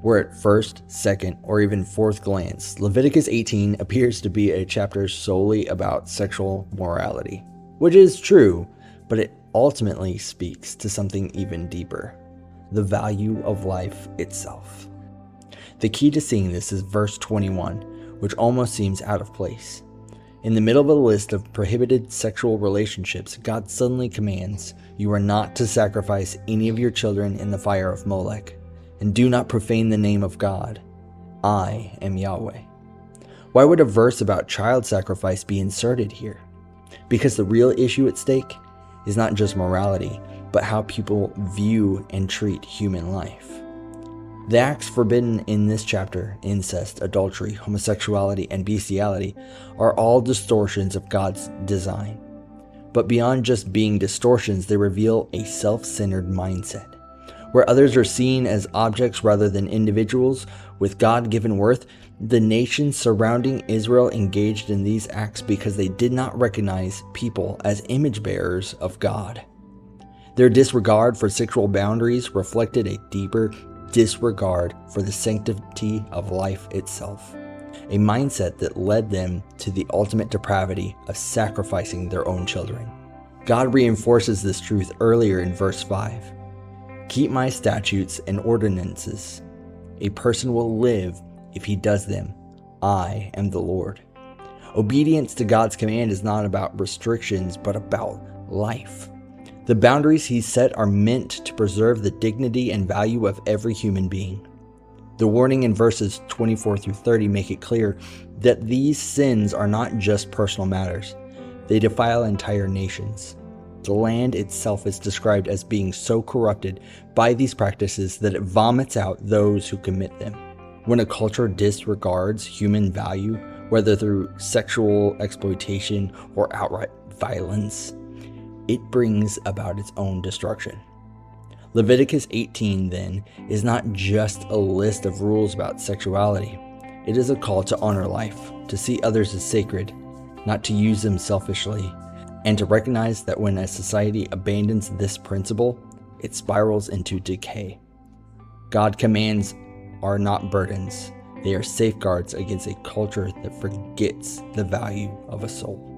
Where at first, second, or even fourth glance, Leviticus 18 appears to be a chapter solely about sexual morality, which is true, but it ultimately speaks to something even deeper: the value of life itself. The key to seeing this is verse 21, which almost seems out of place. In the middle of a list of prohibited sexual relationships, God suddenly commands, "You are not to sacrifice any of your children in the fire of Molech, and do not profane the name of God. I am Yahweh." Why would a verse about child sacrifice be inserted here? Because the real issue at stake is not just morality, but how people view and treat human life. The acts forbidden in this chapter, incest, adultery, homosexuality, and bestiality, are all distortions of God's design. But beyond just being distortions, they reveal a self-centered mindset, where others are seen as objects rather than individuals with God-given worth. The nations surrounding Israel engaged in these acts because they did not recognize people as image bearers of God. Their disregard for sexual boundaries reflected a deeper disregard for the sanctity of life itself, a mindset that led them to the ultimate depravity of sacrificing their own children. God reinforces this truth earlier in verse 5. "Keep my statutes and ordinances. A person will live if he does them. I am the Lord." Obedience to God's command is not about restrictions, but about life. The boundaries he set are meant to preserve the dignity and value of every human being. The warning in verses 24 through 30 make it clear that these sins are not just personal matters. They defile entire nations. The land itself is described as being so corrupted by these practices that it vomits out those who commit them. When a culture disregards human value, whether through sexual exploitation or outright violence, it brings about its own destruction. Leviticus 18, then, is not just a list of rules about sexuality. It is a call to honor life, to see others as sacred, not to use them selfishly, and to recognize that when a society abandons this principle, it spirals into decay. God's commands are not burdens. They are safeguards against a culture that forgets the value of a soul.